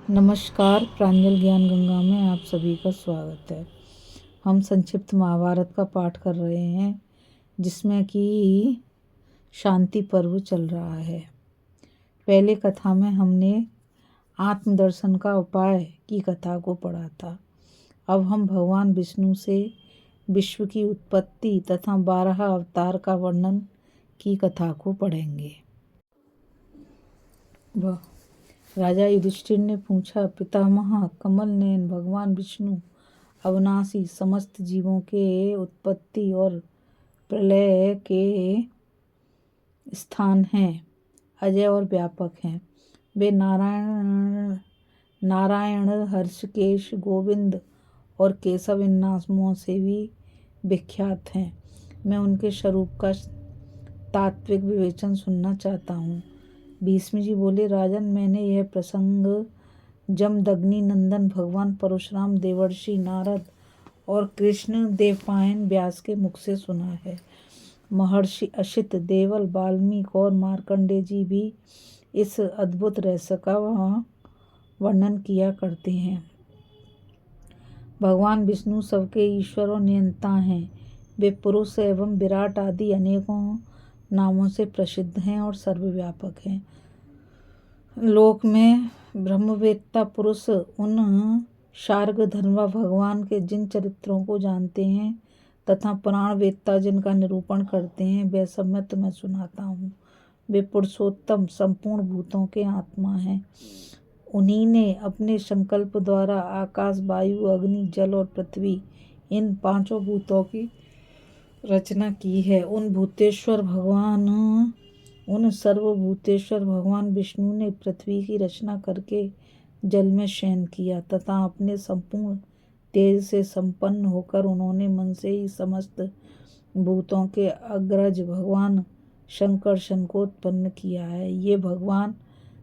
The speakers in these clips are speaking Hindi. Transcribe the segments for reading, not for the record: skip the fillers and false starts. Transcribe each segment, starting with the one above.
नमस्कार, प्रांजल ज्ञान गंगा में आप सभी का स्वागत है। हम संक्षिप्त महाभारत का पाठ कर रहे हैं, जिसमें कि शांति पर्व चल रहा है। पहले कथा में हमने आत्मदर्शन का उपाय की कथा को पढ़ा था। अब हम भगवान विष्णु से विश्व की उत्पत्ति तथा 12 अवतार का वर्णन की कथा को पढ़ेंगे। राजा युधिष्ठिर ने पूछा, पितामह कमल नयन भगवान विष्णु अविनाशी समस्त जीवों के उत्पत्ति और प्रलय के स्थान हैं, अजय और व्यापक हैं। वे नारायण हर्षकेश गोविंद और केशव इन नामों से भी विख्यात हैं। मैं उनके स्वरूप का तात्विक विवेचन सुनना चाहता हूँ। भीष्म जी बोले, राजन, मैंने यह प्रसंग जमदग्नि नंदन भगवान परशुराम, देवर्षि नारद और कृष्ण देवपायन व्यास के मुख से सुना है। महर्षि असित, देवल, वाल्मीकि और मार्कंडेय जी भी इस अद्भुत रहस्य का वर्णन किया करते हैं। भगवान विष्णु सबके ईश्वर और नियंता हैं। वे पुरुष एवं विराट आदि अनेकों नामों से प्रसिद्ध हैं और सर्वव्यापक हैं। लोक में ब्रह्मवेत्ता पुरुष उन शार्ग धर्मा भगवान के जिन चरित्रों को जानते हैं तथा पुराणवेत्ता जिनका निरूपण करते हैं, वह सब मैं तुम्हें सुनाता हूँ। वे पुरुषोत्तम संपूर्ण भूतों के आत्मा हैं। उन्हीं ने अपने संकल्प द्वारा आकाश, वायु, अग्नि, जल और पृथ्वी इन पांचों भूतों की रचना की है। उन सर्वभूतेश्वर भगवान विष्णु ने पृथ्वी की रचना करके जल में शयन किया तथा अपने संपूर्ण तेज से संपन्न होकर उन्होंने मन से ही समस्त भूतों के अग्रज भगवान शंकरशन को उत्पन्न किया है। ये भगवान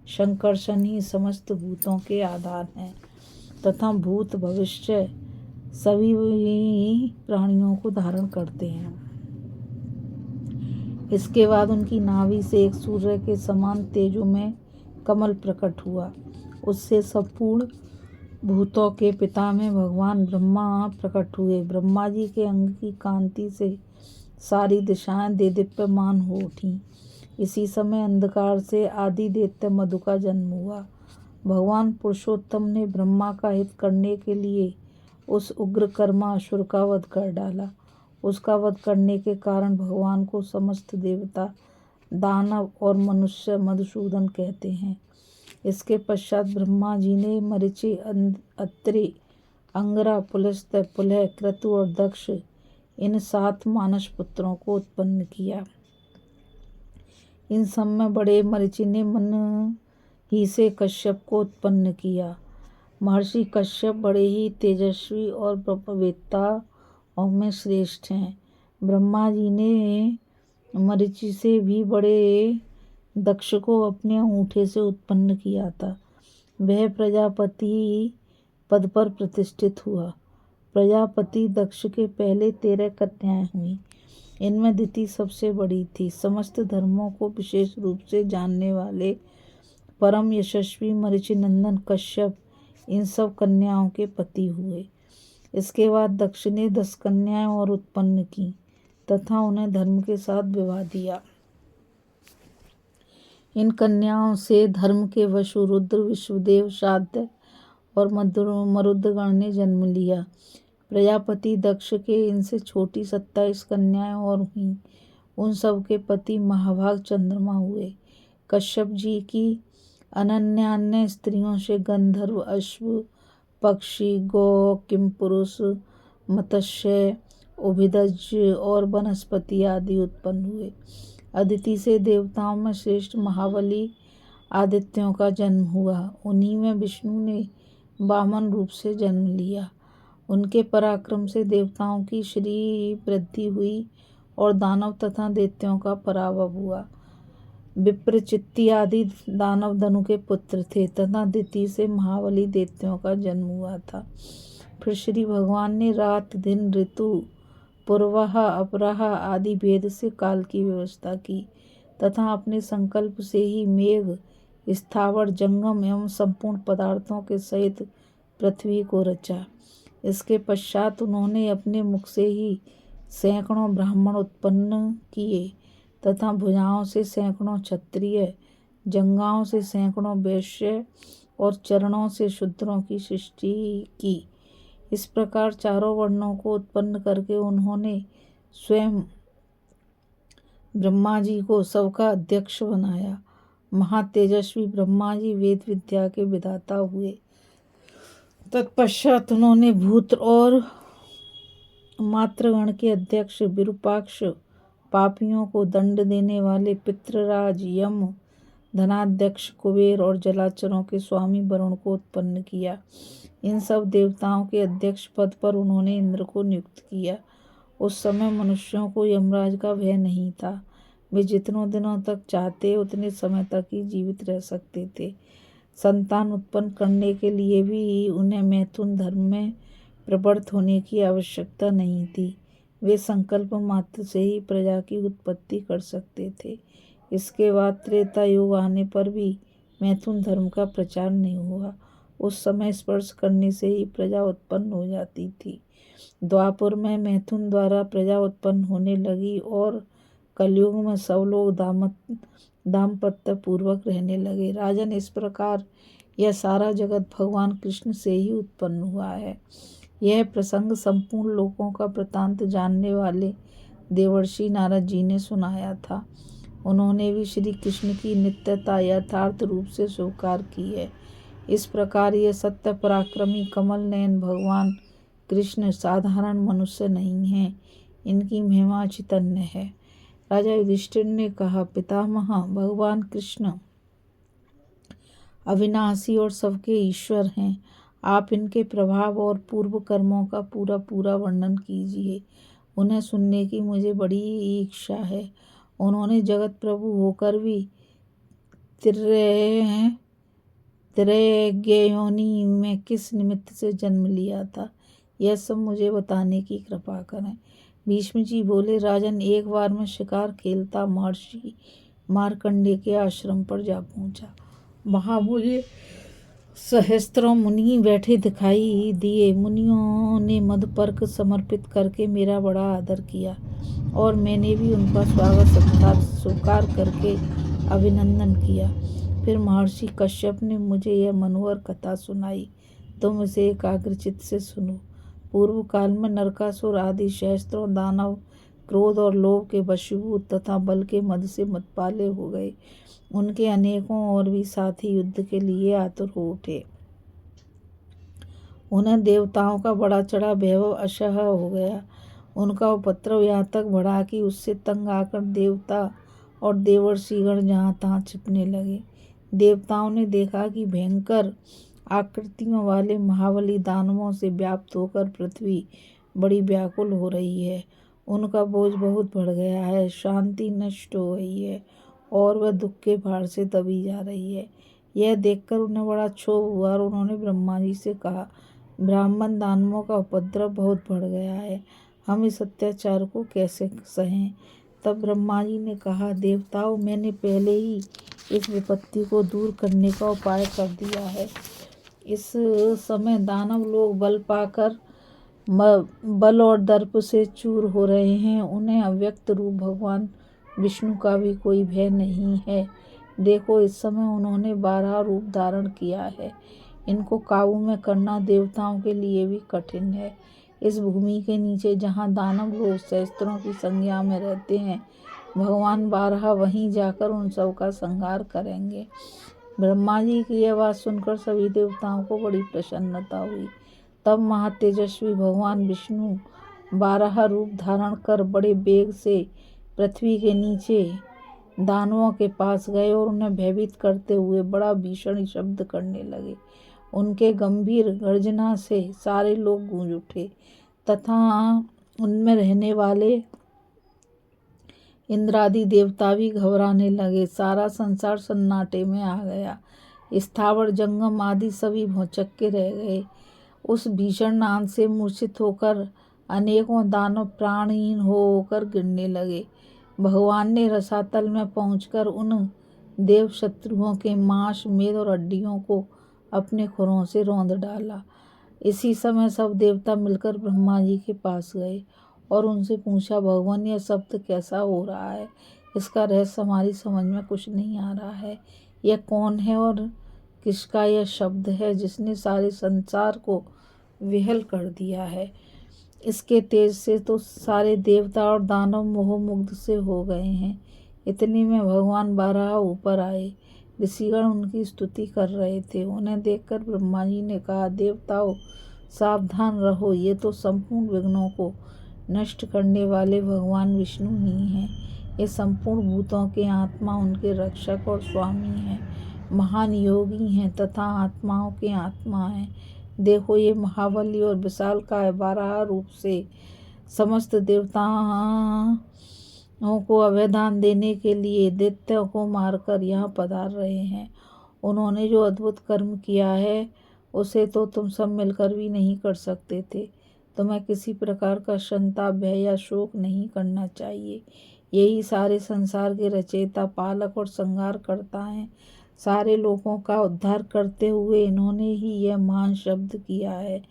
शंकरशन ही समस्त भूतों के आधार हैं तथा भूत भविष्य सभी प्राणियों को धारण करते हैं। इसके बाद उनकी नाभि से एक सूर्य के समान तेजोमय कमल प्रकट हुआ। उससे संपूर्ण भूतों के पिता में भगवान ब्रह्मा प्रकट हुए। ब्रह्मा जी के अंग की कांति से सारी दिशाएं देदीप्यमान हो उठी। इसी समय अंधकार से आदि दैत्य मधु का जन्म हुआ। भगवान पुरुषोत्तम ने ब्रह्मा का हित करने के लिए उस उग्रकर्मा असुर का वध कर डाला। उसका वध करने के कारण भगवान को समस्त देवता, दानव और मनुष्य मधुसूदन कहते हैं। इसके पश्चात ब्रह्मा जी ने मरीचि, अत्रि, अंगरा, पुलस्त्य, पुलह, क्रतु और दक्ष इन 7 मानस पुत्रों को उत्पन्न किया। इन सब में बड़े मरीचि ने मन ही से कश्यप को उत्पन्न किया। महर्षि कश्यप बड़े ही तेजस्वी और ब्रह्मवेत्ताओं में श्रेष्ठ हैं। ब्रह्मा जी ने मरीचि से भी बड़े दक्ष को अपने अंगूठे से उत्पन्न किया था। वह प्रजापति पद पर प्रतिष्ठित हुआ। प्रजापति दक्ष के पहले 13 कन्याएं हुई। इनमें दिति सबसे बड़ी थी। समस्त धर्मों को विशेष रूप से जानने वाले परम यशस्वी मरीचि नंदन कश्यप इन सब कन्याओं के पति हुए। इसके बाद दक्ष ने 10 कन्याएं और उत्पन्न की तथा उन्हें धर्म के साथ विवाह दिया। इन कन्याओं से धर्म के वशु रुद्र, विश्वदेव, शाद्य और मरुदगण ने जन्म लिया। प्रजापति दक्ष के इनसे छोटी 27 कन्याएं और हुईं। उन सब के पति महाभाग चंद्रमा हुए। कश्यप जी की अनन्यान्य स्त्रियों से गंधर्व, अश्व, पक्षी, गौ, किमपुरुष, मत्स्य, उभिदज और वनस्पति आदि उत्पन्न हुए। अदिति से देवताओं में श्रेष्ठ महाबली आदित्यों का जन्म हुआ। उन्हीं में विष्णु ने वामन रूप से जन्म लिया। उनके पराक्रम से देवताओं की श्री वृद्धि हुई और दानव तथा दैत्यों का पराभव हुआ। विप्रचित्ति आदि दानव धनु के पुत्र थे तथा दिति से महाबली दैत्यों का जन्म हुआ था। फिर श्री भगवान ने रात, दिन, ऋतु, पूर्वाह, अपराह आदि भेद से काल की व्यवस्था की तथा अपने संकल्प से ही मेघ स्थावर जंगम एवं संपूर्ण पदार्थों के सहित पृथ्वी को रचा। इसके पश्चात उन्होंने अपने मुख से ही सैकड़ों ब्राह्मण उत्पन्न किए तथा भुजाओं से सैकड़ों क्षत्रिय, जंघाओं से सैकड़ों वैश्य और चरणों से शूद्रों की सृष्टि की। इस प्रकार चारों वर्णों को उत्पन्न करके उन्होंने स्वयं ब्रह्मा जी को सबका अध्यक्ष बनाया। महातेजस्वी ब्रह्मा जी वेद विद्या के विधाता हुए। तत्पश्चात उन्होंने भूत और मातृगण के अध्यक्ष विरूपाक्ष, पापियों को दंड देने वाले पितृराज यम, धनाध्यक्ष कुबेर और जलाचरों के स्वामी वरुण को उत्पन्न किया। इन सब देवताओं के अध्यक्ष पद पर उन्होंने इंद्र को नियुक्त किया। उस समय मनुष्यों को यमराज का भय नहीं था। वे जितनों दिनों तक चाहते उतने समय तक ही जीवित रह सकते थे। संतान उत्पन्न करने के लिए भी उन्हें मैथुन धर्म में प्रवृत्त होने की आवश्यकता नहीं थी। वे संकल्प मात्र से ही प्रजा की उत्पत्ति कर सकते थे। इसके बाद त्रेता युग आने पर भी मैथुन धर्म का प्रचार नहीं हुआ। उस समय स्पर्श करने से ही प्रजा उत्पन्न हो जाती थी। द्वापर में मैथुन द्वारा प्रजा उत्पन्न होने लगी और कलयुग में सब लोग दाम्पत्य पूर्वक रहने लगे। राजन, इस प्रकार यह सारा जगत भगवान कृष्ण से ही उत्पन्न हुआ है। यह प्रसंग संपूर्ण लोकों का वृत्तांत जानने वाले देवर्षि नारद जी ने सुनाया था। उन्होंने भी श्री कृष्ण की नित्यता यथार्थ रूप से स्वीकार की है। इस प्रकार ये सत्य पराक्रमी कमल नयन भगवान कृष्ण साधारण मनुष्य नहीं हैं। इनकी महिमा चैतन्य है। राजा युधिष्ठिर ने कहा, पितामह, भगवान कृष्ण अविनाशी और सबके ईश्वर हैं। आप इनके प्रभाव और पूर्व कर्मों का पूरा पूरा वर्णन कीजिए। उन्हें सुनने की मुझे बड़ी इच्छा है। उन्होंने जगत प्रभु होकर भी त्रिज्ञयोनि में किस निमित्त से जन्म लिया था, यह सब मुझे बताने की कृपा करें। भीष्म जी बोले, राजन, एक बार मैं शिकार खेलता महर्षि मार्कंडेय के आश्रम पर जा पहुंचा। वहां मुझे सहस्त्रों मुनि बैठे दिखाई दिए। मुनियों ने मधुपर्क समर्पित करके मेरा बड़ा आदर किया और मैंने भी उनका स्वागत सत्कार स्वीकार करके अभिनंदन किया। फिर महर्षि कश्यप ने मुझे यह मनोहर कथा सुनाई। तुम इसे एकाग्रचित्त से सुनो। पूर्व काल में नरकासुर आदि सहस्त्रों दानव क्रोध और लोभ के वशीभूत तथा बल के मद से मतपाले हो गए। उनके अनेकों और भी साथी युद्ध के लिए आतुर हो उठे। उन्हें देवताओं का बड़ा चढ़ा वैभव असह्य हो गया। उनका उपद्रव यहाँ तक बढ़ा कि उससे तंग आकर देवता और देवर्षिगण जहाँ तहाँ छिपने लगे। देवताओं ने देखा कि भयंकर आकृतियों वाले महाबली दानवों से व्याप्त होकर पृथ्वी बड़ी व्याकुल हो रही है। उनका बोझ बहुत बढ़ गया है, शांति नष्ट हो गई है और वह दुख के भार से दबी जा रही है। यह देखकर उन्हें बड़ा क्षोभ हुआ और उन्होंने ब्रह्मा जी से कहा, ब्राह्मण दानवों का उपद्रव बहुत बढ़ गया है, हम इस अत्याचार को कैसे सहें। तब ब्रह्मा जी ने कहा, देवताओं, मैंने पहले ही इस विपत्ति को दूर करने का उपाय कर दिया है। इस समय दानव लोग बल पाकर बल और दर्प से चूर हो रहे हैं। उन्हें अव्यक्त रूप भगवान विष्णु का भी कोई भय नहीं है। देखो, इस समय उन्होंने 12 रूप धारण किया है। इनको काबू में करना देवताओं के लिए भी कठिन है। इस भूमि के नीचे जहाँ दानव लोग सहस्त्रों की संख्या में रहते हैं, भगवान 12 वहीं जाकर उन सब का संहार करेंगे। ब्रह्मा जी की यह बात सुनकर सभी देवताओं को बड़ी प्रसन्नता हुई। तब महातेजस्वी भगवान विष्णु 12 रूप धारण कर बड़े वेग से पृथ्वी के नीचे दानवों के पास गए और उन्हें भयभीत करते हुए बड़ा भीषण शब्द करने लगे। उनके गंभीर गर्जना से सारे लोग गूंज उठे तथा उनमें रहने वाले इंद्रादि देवता भी घबराने लगे। सारा संसार सन्नाटे में आ गया। स्थावर जंगम आदि सभी भौचक्के रह गए। उस भीषण नाद से मूर्छित होकर अनेकों दानव प्राणहीन होकर गिरने लगे। भगवान ने रसातल में पहुंचकर उन देव शत्रुओं के मांस, मेद और हड्डियों को अपने खुरों से रौंद डाला। इसी समय सब देवता मिलकर ब्रह्मा जी के पास गए और उनसे पूछा, भगवान यह शब्द कैसा हो रहा है? इसका रहस्य हमारी समझ में कुछ नहीं आ रहा है। यह कौन है और किसका यह शब्द है जिसने सारे संसार को विहल कर दिया है? इसके तेज से तो सारे देवता और दानव मोहमुग्ध से हो गए हैं। इतने में भगवान बारह ऊपर आए। ऋषिगण उनकी स्तुति कर रहे थे। उन्हें देखकर ब्रह्मा जी ने कहा, देवताओं सावधान रहो, ये तो संपूर्ण विघ्नों को नष्ट करने वाले भगवान विष्णु ही हैं। ये संपूर्ण भूतों के आत्मा, उनके रक्षक और स्वामी हैं। महान योगी हैं तथा आत्माओं के आत्मा हैं। देखो, ये महाबली और विशालकाय बारह रूप से समस्त देवताओं को अभयदान देने के लिए दैत्यों को मारकर यहाँ पधार रहे हैं। उन्होंने जो अद्भुत कर्म किया है उसे तो तुम सब मिलकर भी नहीं कर सकते थे। तुम्हें किसी प्रकार का संताप, भय या शोक नहीं करना चाहिए। यही सारे संसार के रचयिता, पालक और संहार करता है। सारे लोगों का उद्धार करते हुए इन्होंने ही यह महान शब्द किया है।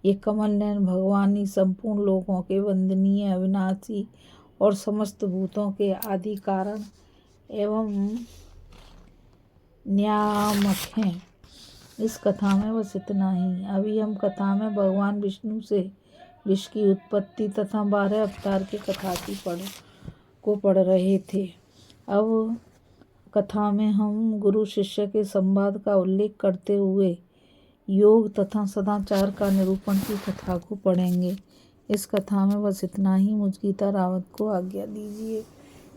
ये कमल नयन भगवान ही संपूर्ण लोगों के वंदनीय, अविनाशी और समस्त भूतों के आदि कारण एवं नियामक हैं। इस कथा में बस इतना ही। अभी हम कथा में भगवान विष्णु से विश्व की उत्पत्ति तथा 12 अवतार के कथा को पढ़ रहे थे। अब कथा में हम गुरु शिष्य के संवाद का उल्लेख करते हुए योग तथा सदाचार का निरूपण की कथा को पढ़ेंगे। इस कथा में बस इतना ही। मुझ गीता रावत को आज्ञा दीजिए।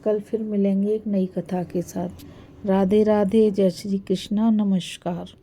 कल फिर मिलेंगे एक नई कथा के साथ। राधे राधे। जय श्री कृष्ण। नमस्कार।